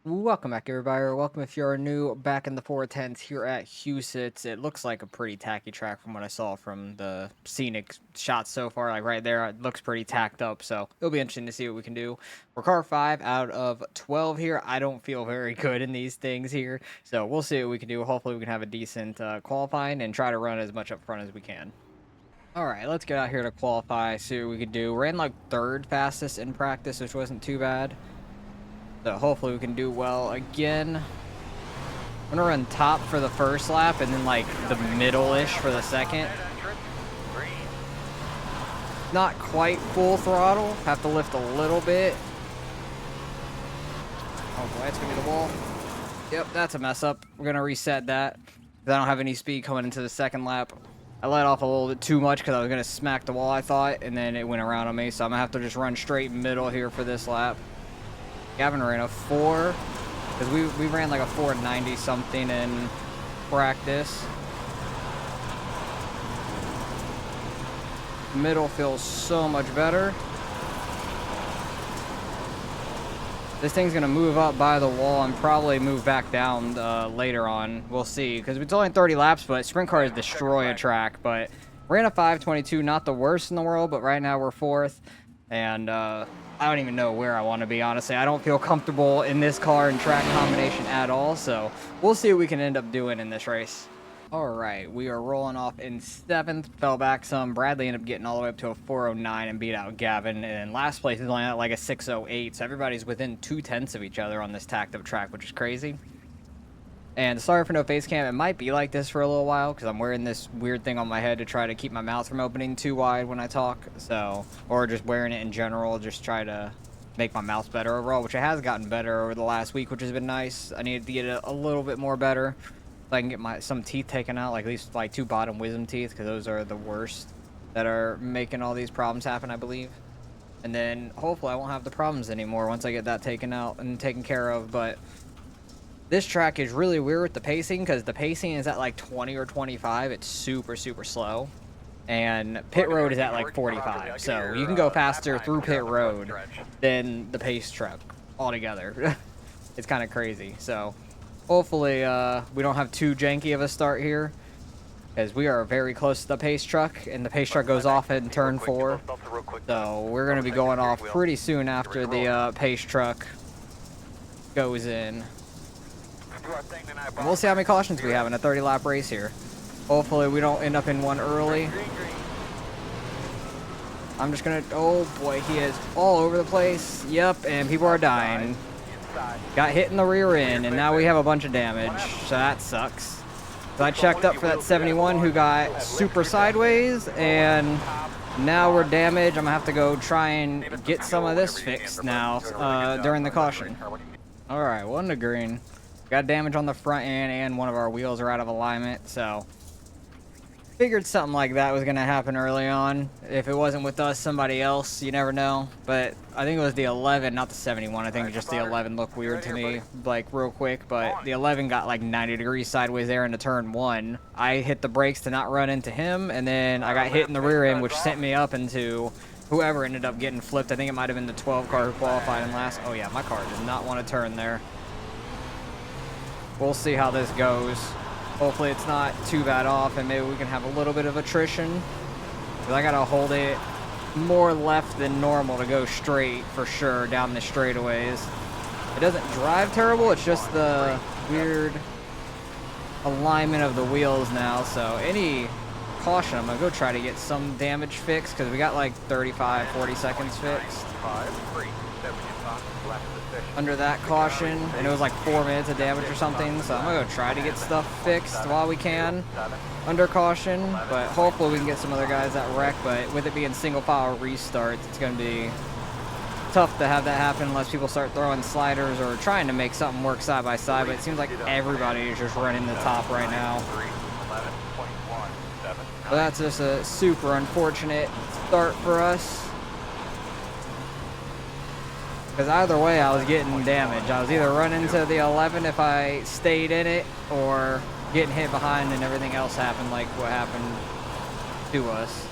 Welcome back, everybody, or welcome if you're new back in the 410s here at Husets. It looks like a pretty tacky track from what I saw from the scenic shots so far. Like right there, it looks pretty tacked up, so it'll be interesting to see what we can do. We're car 5 out of 12 here. I don't feel very good in these things here, so we'll see what we can do. Hopefully, we can have a decent qualifying and try to run as much up front as we can. All right, let's get out here to qualify, see what we can do. Ran like third fastest in practice, which wasn't too bad. So hopefully we can do well again. I'm gonna run top for the first lap and then like the middle-ish for the second. Not quite full throttle. Have to lift a little bit. Oh boy, it's gonna be the wall. Yep, that's a mess up. We're gonna reset that because I don't have any speed coming into the second lap. I let off a little bit too much because I was gonna smack the wall, I thought, and then it went around on me. So I'm gonna have to just run straight middle here for this lap. Gavin ran a 4, because we ran like a 490 something in practice. Middle feels so much better. This thing's gonna move up by the wall and probably move back down later on. We'll see, because it's only 30 laps, but sprint cars destroy a track. But ran a 522, not the worst in the world, but right now we're 4th, and I don't even know where I want to be, honestly. I don't feel comfortable in this car and track combination at all, so we'll see what we can end up doing in this race. All right, we are rolling off in 7th, fell back some. Bradley ended up getting all the way up to a 409 and beat out Gavin, and last place is only at like a 608, so everybody's within 2/10 of each other on this tacked up track, which is crazy. And sorry for no face cam. It might be like this for a little while because I'm wearing this weird thing on my head to try to keep my mouth from opening too wide when I talk. So, or just wearing it in general, just try to make my mouth better overall, which it has gotten better over the last week, which has been nice. I needed to get it a little bit more better so I can get some teeth taken out, like at least like 2 bottom wisdom teeth, because those are the worst that are making all these problems happen, I believe. And then hopefully I won't have the problems anymore once I get that taken out and taken care of. But this track is really weird with the pacing because the pacing is at like 20 or 25. It's super, super slow. And pit road is at like 45. So you can go faster through pit road than the pace truck altogether. It's kind of crazy. So hopefully we don't have too janky of a start here, because we are very close to the pace truck, and the pace truck goes off in turn 4. So we're going to be going off pretty soon after the pace truck goes in. And we'll see how many cautions we have in a 30-lap race here. Hopefully we don't end up in one early. I'm just gonna, oh boy, he is all over the place. Yep, and people are dying. Got hit in the rear end, and now we have a bunch of damage, so that sucks. So I checked up for that 71 who got super sideways, and now we're damaged. I'm gonna have to go try and get some of this fixed now during the caution. All right, 1 to green. Got damage on the front end, and one of our wheels are out of alignment, so figured something like that was going to happen early on. If it wasn't with us, somebody else, you never know. But I think it was the 11, not the 71. I think just the 11 looked weird to me, like real quick. But the 11 got like 90 degrees sideways there into turn 1. I hit the brakes to not run into him, and then I got hit in the rear end, which sent me up into whoever ended up getting flipped. I think it might have been the 12 car who qualified in last. Oh yeah, my car did not want to turn there. We'll see how this goes. Hopefully it's not too bad off, and maybe we can have a little bit of attrition. Because I gotta hold it more left than normal to go straight for sure down the straightaways. It doesn't drive terrible, it's just the weird alignment of the wheels now. So any caution, I'm gonna go try to get some damage fixed, because we got like 35, 40 seconds fixed under that caution, and it was like 4 minutes of damage or something. So I'm gonna go try to get stuff fixed while we can under caution, but hopefully we can get some other guys that wreck. But with it being single file restarts, it's gonna be tough to have that happen unless people start throwing sliders or trying to make something work side by side. But it seems like everybody is just running the top right now. So that's just a super unfortunate start for us. Because either way, I was getting damage. I was either running to the 11 if I stayed in it, or getting hit behind and everything else happened like what happened to us.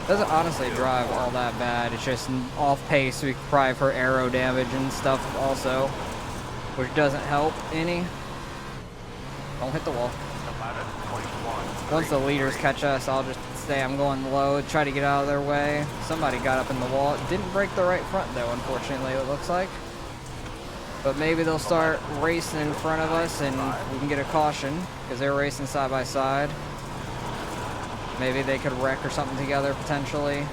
Doesn't honestly drive all that bad. It's just off pace. We probably for aero damage and stuff also, which doesn't help any. Don't hit the wall. Once the leaders catch us, I'll just say I'm going low, try to get out of their way. Somebody got up in the wall. Didn't break the right front though, unfortunately, it looks like. But maybe they'll start racing in front of us and we can get a caution because they're racing side by side. Maybe they could wreck or something together potentially.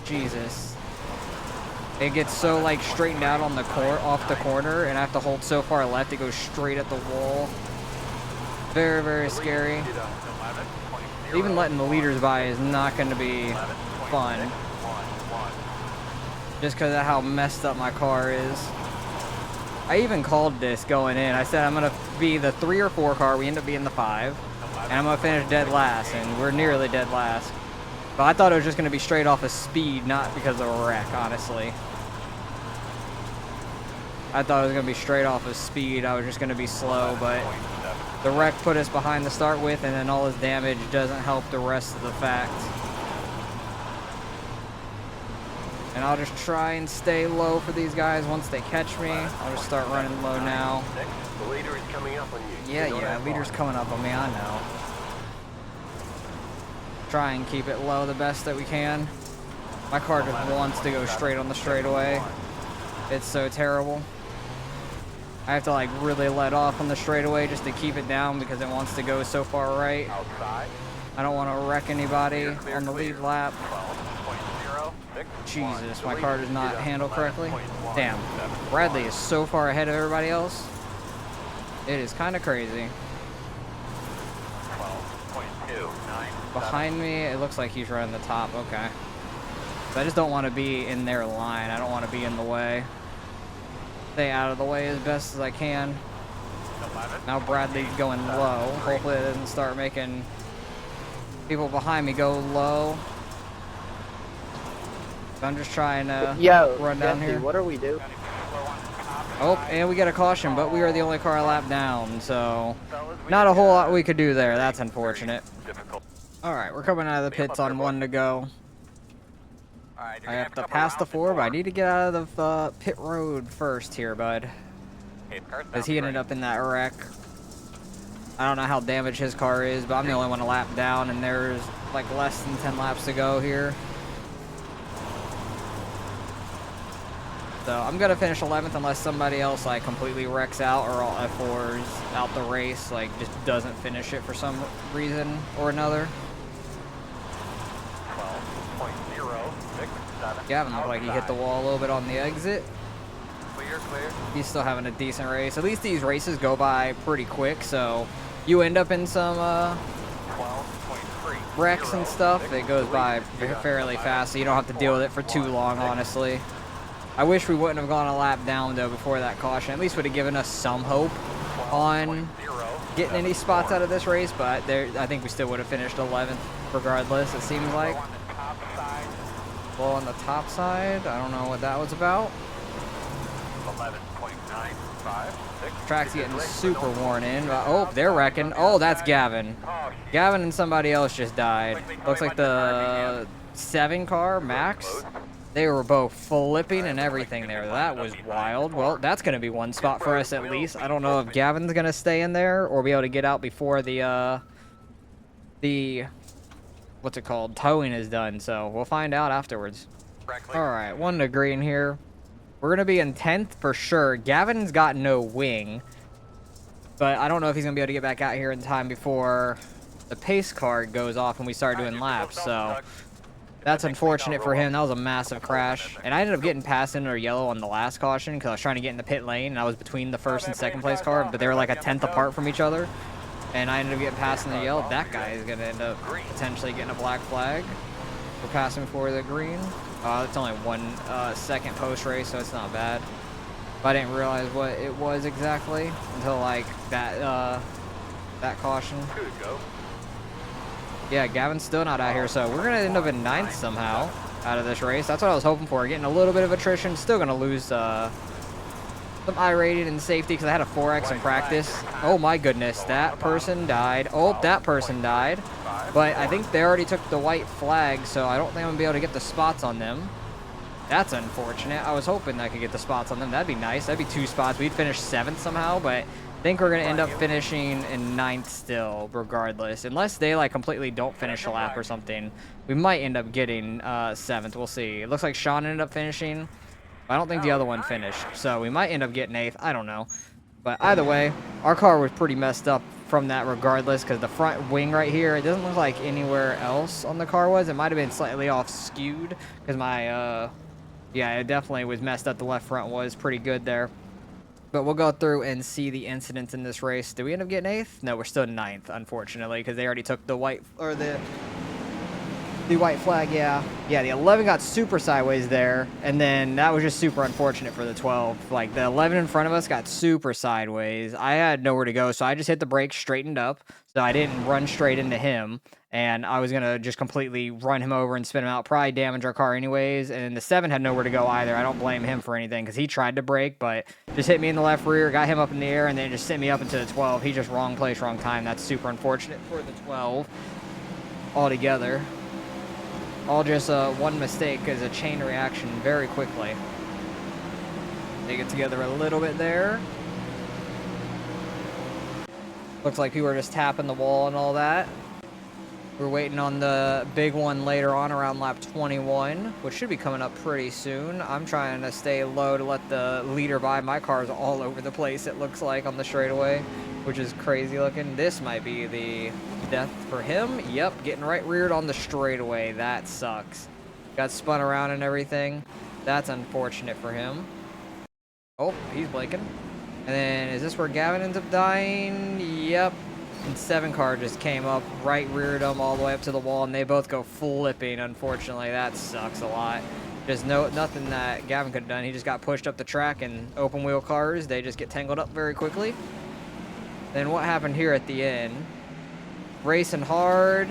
Jesus. It gets so like straightened out on the off the corner and I have to hold so far left it goes straight at the wall. Very, very scary. Even letting the leaders by is not going to be fun. Just because of how messed up my car is. I even called this going in. I said I'm going to be the 3 or 4 car. We end up being the 5. And I'm going to finish dead last. And we're nearly dead last. But I thought it was just going to be straight off of speed, not because of a wreck, honestly. I thought it was going to be straight off of speed. I was just going to be slow, but the wreck put us behind to start with, and then all his damage doesn't help the rest of the fact. And I'll just try and stay low for these guys once they catch me. I'll just start running low now. The leader is coming up on you. Yeah, leader's coming up on me, I know. Try and keep it low the best that we can. My car just wants to go straight on the straightaway. It's so terrible. I have to like really let off on the straightaway just to keep it down because it wants to go so far right. I don't want to wreck anybody on the lead lap. Jesus, my car does not handle correctly. Damn, Bradley is so far ahead of everybody else. It is kind of crazy. Behind me, it looks like he's running the top. Okay. But I just don't want to be in their line. I don't want to be in the way. Stay out of the way as best as I can. Now Bradley's going low. Hopefully it doesn't start making people behind me go low. So I'm just trying to run down here. What are we doing? Oh, and we get a caution, but we are the only car a lap down, so not a whole lot we could do there. That's unfortunate. All right, we're coming out of the pits on 1 to go. I have to pass the 4, but I need to get out of the pit road first here, bud. Because he ended up in that wreck. I don't know how damaged his car is, but I'm the only one a lap down, and there's like less than 10 laps to go here. So I'm going to finish 11th unless somebody else like completely wrecks out or all F4s out the race, like just doesn't finish it for some reason or another. Gavin looked like he hit the wall a little bit on the exit. Clear. He's still having a decent race. At least these races go by pretty quick, so you end up in some wrecks and stuff. It goes by fairly fast, so you don't have to deal with it for too long, honestly. I wish we wouldn't have gone a lap down, though, before that caution. At least would have given us some hope on getting any spots out of this race, but I think we still would have finished 11th regardless, it seems like. Well, on the top side, I don't know what that was about. 11.956. Track's getting super worn in. Oh, they're wrecking. Oh, that's Gavin. Gavin and somebody else just died. Looks like the 7 car, Max. They were both flipping and everything there. That was wild. Well, that's going to be one spot for us at least. I don't know if Gavin's going to stay in there or be able to get out before the what's it called? Towing is done, so we'll find out afterwards. Alright, 1 to green here. We're going to be in 10th for sure. Gavin's got no wing, but I don't know if he's going to be able to get back out here in time before the pace card goes off and we start doing laps, so that's unfortunate for him. That was a massive crash, and I ended up getting passed into yellow on the last caution because I was trying to get in the pit lane, and I was between the 1st and 2nd place car, but they were like a 10th apart from each other. And I ended up getting passed in the yellow. That guy is going to end up potentially getting a black flag for passing for the green. It's only 1 second post race, so it's not bad. But I didn't realize what it was exactly until like that caution. Yeah, Gavin's still not out here, so we're going to end up in 9th somehow out of this race. That's what I was hoping for. Getting a little bit of attrition. Still going to lose some I rated in safety because I had a 4X in practice. Oh my goodness, that person died. Oh, that person died. But I think they already took the white flag, so I don't think I'm going to be able to get the spots on them. That's unfortunate. I was hoping I could get the spots on them. That'd be nice. That'd be 2 spots. We'd finish 7th somehow, but I think we're going to end up finishing in 9th still, regardless. Unless they, like, completely don't finish a lap or something. We might end up getting 7th. We'll see. It looks like Sean ended up finishing. I don't think the other one finished, so we might end up getting 8th. I don't know. But either way, our car was pretty messed up from that regardless, because the front wing right here, it doesn't look like anywhere else on the car was. It might have been slightly off skewed, because my, yeah, it definitely was messed up. The left front was pretty good there. But we'll go through and see the incidents in this race. Did we end up getting 8th? No, we're still 9th, unfortunately, because they already took the white, or the white flag, yeah. Yeah, the 11 got super sideways there, and then that was just super unfortunate for the 12. Like, the 11 in front of us got super sideways. I had nowhere to go, so I just hit the brakes, straightened up, so I didn't run straight into him, and I was going to just completely run him over and spin him out, probably damage our car anyways, and the 7 had nowhere to go either. I don't blame him for anything, because he tried to brake, but just hit me in the left rear, got him up in the air, and then just sent me up into the 12. He just wrong place, wrong time. That's super unfortunate for the 12 altogether. All just one mistake is a chain reaction very quickly. They get together a little bit there. Looks like people are just tapping the wall and all that. We're waiting on the big one later on around lap 21, which should be coming up pretty soon. I'm trying to stay low to let the leader by. My car's all over the place, it looks like, on the straightaway, which is crazy looking. This might be the death for him. Yep, getting right reared on the straightaway. That sucks. Got spun around and everything. That's unfortunate for him. Oh, he's blinking. And then, is this where Gavin ends up dying? Yep. And 7 car just came up, right reared him all the way up to the wall, and they both go flipping, unfortunately. That sucks a lot. Just nothing that Gavin could have done. He just got pushed up the track, and open wheel cars, they just get tangled up very quickly. Then what happened here at the end? Racing hard,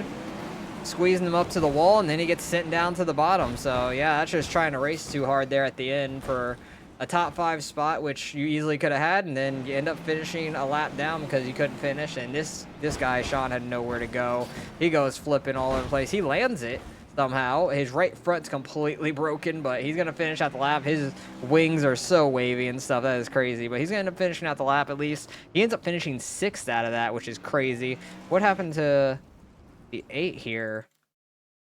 squeezing him up to the wall, and then he gets sent down to the bottom. So yeah, that's just trying to race too hard there at the end for a top 5 spot, which you easily could have had, and then you end up finishing a lap down because you couldn't finish. And this guy, Sean, had nowhere to go. He goes flipping all over the place. He lands it somehow. His right front's completely broken, but he's gonna finish out the lap. His wings are so wavy and stuff. That is crazy, but he's gonna end up finishing out the lap at least. He ends up finishing 6th out of that, which is crazy. What happened to the 8 here?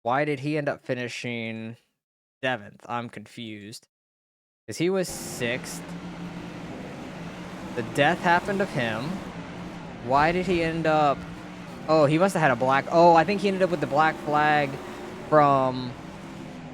Why did he end up finishing 7th? I'm confused. Because he was 6th. The death happened of him. Why did he end up... Oh, he must have had a black... Oh, I think he ended up with the black flag from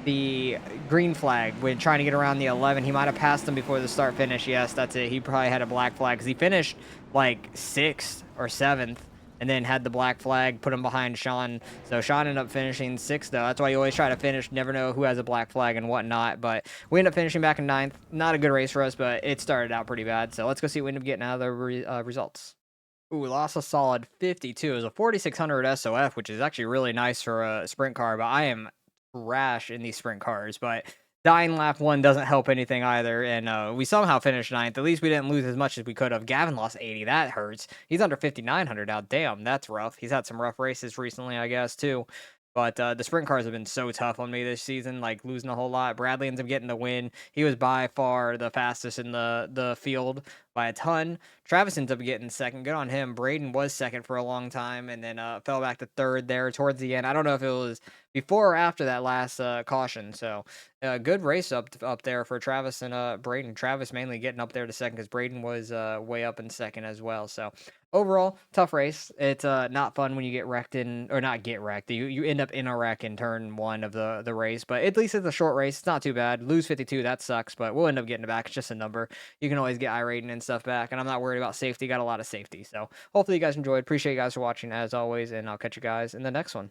the green flag when trying to get around the 11. He might have passed him before the start finish. Yes, that's it. He probably had a black flag because he finished like 6th or 7th. And then had the black flag, put him behind Sean. So Sean ended up finishing 6th, though. That's why you always try to finish. Never know who has a black flag and whatnot. But we ended up finishing back in 9th. Not a good race for us, but it started out pretty bad. So let's go see what we ended up getting out of the results. Ooh, we lost a solid 52. It was a 4600 SOF, which is actually really nice for a sprint car. But I am trash in these sprint cars. But dying lap 1 doesn't help anything either, and we somehow finished 9th. At least we didn't lose as much as we could have. Gavin lost 80. That hurts. He's under 5,900 now. Damn, that's rough. He's had some rough races recently, I guess, too. But the sprint cars have been so tough on me this season, like losing a whole lot. Bradley ends up getting the win. He was by far the fastest in the field by a ton. Travis ends up getting 2nd. Good on him. Braden was 2nd for a long time, and then fell back to 3rd there towards the end. I don't know if it was before or after that last caution. So good race up there for Travis and Braden. Travis mainly getting up there to 2nd because Braden was way up in 2nd as well. So overall, tough race. It's not fun when you get wrecked or not get wrecked. You end up in a wreck in turn 1 of the race, but at least it's a short race. It's not too bad. Lose 52, that sucks, but we'll end up getting it back. It's just a number. You can always get iRating and stuff back, and I'm not worried about safety. Got a lot of safety. So hopefully you guys enjoyed. Appreciate you guys for watching as always, and I'll catch you guys in the next one.